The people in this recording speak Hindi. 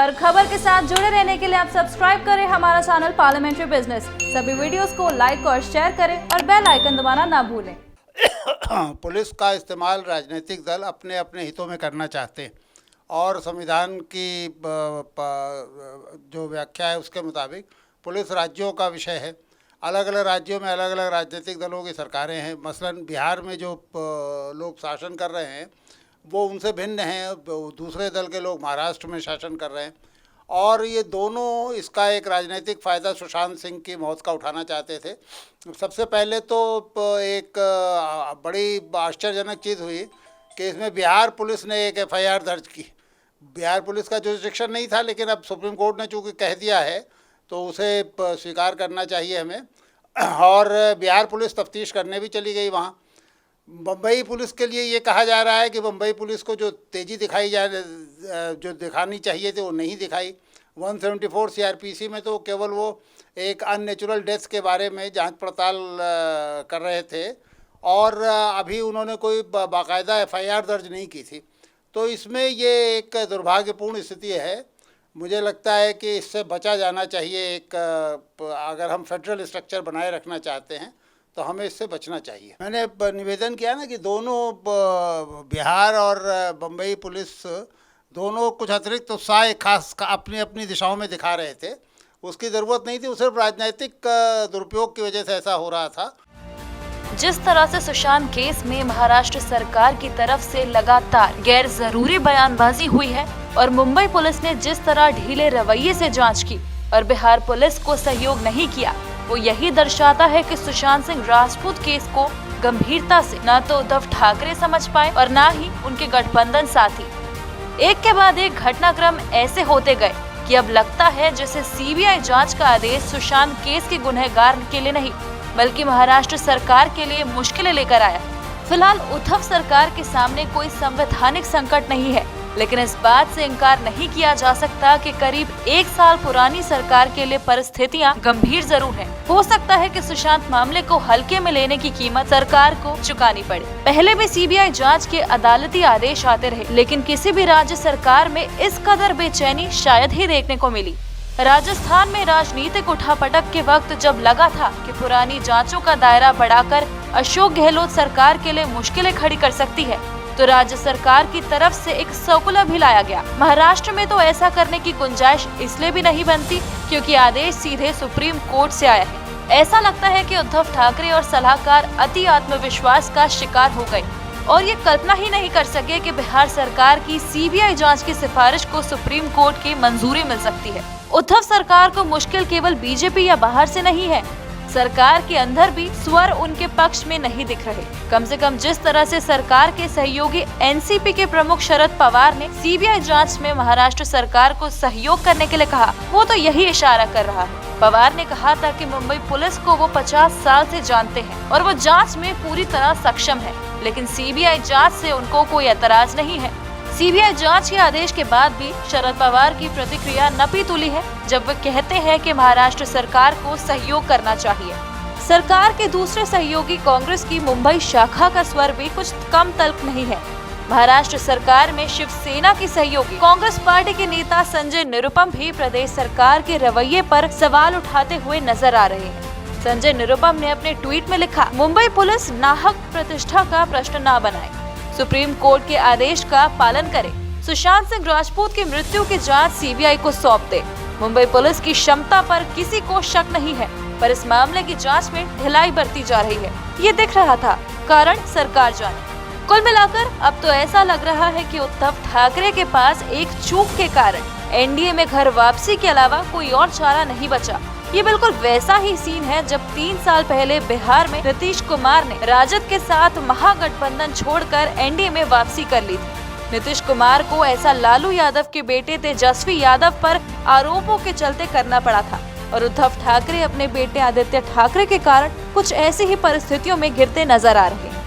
हर खबर के साथ जुड़े रहने के लिए आप सब्सक्राइब करें हमारा चैनल पार्लियामेंट्री बिजनेस। सभी वीडियोस को लाइक और शेयर करें और बेल आइकन दबाना ना भूलें। पुलिस का इस्तेमाल राजनीतिक दल अपने अपने हितों में करना चाहते हैं और संविधान की जो व्याख्या है उसके मुताबिक पुलिस राज्यों का विषय है। अलग अलग राज्यों में अलग अलग राजनीतिक दलों की सरकारें हैं। मसलन बिहार में जो लोग शासन कर रहे हैं वो उनसे भिन्न हैं। दूसरे दल के लोग महाराष्ट्र में शासन कर रहे हैं और ये दोनों इसका एक राजनीतिक फ़ायदा सुशांत सिंह की मौत का उठाना चाहते थे। सबसे पहले तो एक बड़ी आश्चर्यजनक चीज़ हुई कि इसमें बिहार पुलिस ने एक एफआईआर दर्ज की। बिहार पुलिस का जुरिडिक्शन नहीं था, लेकिन अब सुप्रीम कोर्ट ने चूँकि कह दिया है तो उसे स्वीकार करना चाहिए हमें। और बिहार पुलिस तफ्तीश करने भी चली गई वहाँ। बम्बई पुलिस के लिए ये कहा जा रहा है कि बम्बई पुलिस को जो तेज़ी जो दिखानी चाहिए थी वो नहीं दिखाई। 174 सीआरपीसी में तो केवल वो एक अननेचुरल डेथ के बारे में जांच पड़ताल कर रहे थे और अभी उन्होंने कोई बाकायदा एफआईआर दर्ज नहीं की थी। तो इसमें ये एक दुर्भाग्यपूर्ण स्थिति है। मुझे लगता है कि इससे बचा जाना चाहिए। अगर हम फेडरल स्ट्रक्चर बनाए रखना चाहते हैं तो हमें इससे बचना चाहिए। मैंने निवेदन किया ना कि दोनों बिहार और बम्बई पुलिस दोनों कुछ अतिरिक्त उत्साह खास अपनी अपनी दिशाओं में दिखा रहे थे। उसकी ज़रूरत नहीं थी, वो सिर्फ राजनीतिक दुरुपयोग की वजह से ऐसा हो रहा था। जिस तरह से सुशांत केस में महाराष्ट्र सरकार की तरफ से लगातार गैर जरूरी बयानबाजी हुई है और मुंबई पुलिस ने जिस तरह ढीले रवैये से जांच की और बिहार पुलिस को सहयोग नहीं किया, वो यही दर्शाता है कि सुशांत सिंह राजपूत केस को गंभीरता से न तो उद्धव ठाकरे समझ पाए और न ही उनके गठबंधन साथी। एक के बाद एक घटनाक्रम ऐसे होते गए कि अब लगता है जैसे सीबीआई जांच का आदेश सुशांत केस के गुनहगार के लिए नहीं बल्कि महाराष्ट्र सरकार के लिए मुश्किलें लेकर आया। फिलहाल उद्धव सरकार के सामने कोई संवैधानिक संकट नहीं है, लेकिन इस बात से इनकार नहीं किया जा सकता कि करीब 1 साल पुरानी सरकार के लिए परिस्थितियां गंभीर जरूर हैं। हो सकता है कि सुशांत मामले को हल्के में लेने की कीमत सरकार को चुकानी पड़े। पहले भी सीबीआई जांच के अदालती आदेश आते रहे, लेकिन किसी भी राज्य सरकार में इस कदर बेचैनी शायद ही देखने को मिली। राजस्थान में राजनीतिक उठापटक के वक्त जब लगा था कि पुरानी जांचों का दायरा बढ़ाकर अशोक गहलोत सरकार के लिए मुश्किलें खड़ी कर सकती है, तो राज्य सरकार की तरफ से एक सर्कुलर भी लाया गया। महाराष्ट्र में तो ऐसा करने की गुंजाइश इसलिए भी नहीं बनती क्योंकि आदेश सीधे सुप्रीम कोर्ट से आया है। ऐसा लगता है कि उद्धव ठाकरे और सलाहकार अति आत्मविश्वास का शिकार हो गए और ये कल्पना ही नहीं कर सके कि बिहार सरकार की सीबीआई जांच की सिफारिश को सुप्रीम कोर्ट की मंजूरी मिल सकती है। उद्धव सरकार को मुश्किल केवल बीजेपी या बाहर से नहीं है, सरकार के अंदर भी स्वर उनके पक्ष में नहीं दिख रहे। कम से कम जिस तरह से सरकार के सहयोगी एनसीपी के प्रमुख शरद पवार ने सीबीआई जांच में महाराष्ट्र सरकार को सहयोग करने के लिए कहा, वो तो यही इशारा कर रहा है। पवार ने कहा था कि मुंबई पुलिस को वो 50 साल से जानते हैं और वो जांच में पूरी तरह सक्षम है, लेकिन सीबीआई जांच से उनको कोई एतराज नहीं है। सीबीआई जांच के आदेश के बाद भी शरद पवार की प्रतिक्रिया नपी तुली है जब वे कहते हैं कि महाराष्ट्र सरकार को सहयोग करना चाहिए। सरकार के दूसरे सहयोगी कांग्रेस की मुंबई शाखा का स्वर भी कुछ कम तल्ख नहीं है। महाराष्ट्र सरकार में शिवसेना की सहयोगी कांग्रेस पार्टी के नेता संजय निरुपम भी प्रदेश सरकार के रवैये पर सवाल उठाते हुए नजर आ रहे हैं। संजय निरुपम ने अपने ट्वीट में लिखा, मुंबई पुलिस नाहक प्रतिष्ठा का प्रश्न न बनाए, सुप्रीम कोर्ट के आदेश का पालन करे, सुशांत सिंह राजपूत की मृत्यु की जांच सीबीआई को सौंप दे। मुंबई पुलिस की क्षमता पर किसी को शक नहीं है, पर इस मामले की जांच में ढिलाई बरती जा रही है, ये दिख रहा था। कारण सरकार जाने। कुल मिलाकर अब तो ऐसा लग रहा है कि उद्धव ठाकरे के पास एक चूक के कारण एनडीए में घर वापसी के अलावा कोई और चारा नहीं बचा। ये बिल्कुल वैसा ही सीन है जब 3 साल पहले बिहार में नीतीश कुमार ने राजद के साथ महागठबंधन छोड़कर एनडीए में वापसी कर ली थी। नीतीश कुमार को ऐसा लालू यादव के बेटे तेजस्वी यादव पर आरोपों के चलते करना पड़ा था और उद्धव ठाकरे अपने बेटे आदित्य ठाकरे के कारण कुछ ऐसी ही परिस्थितियों में घिरते नजर आ रहे हैं।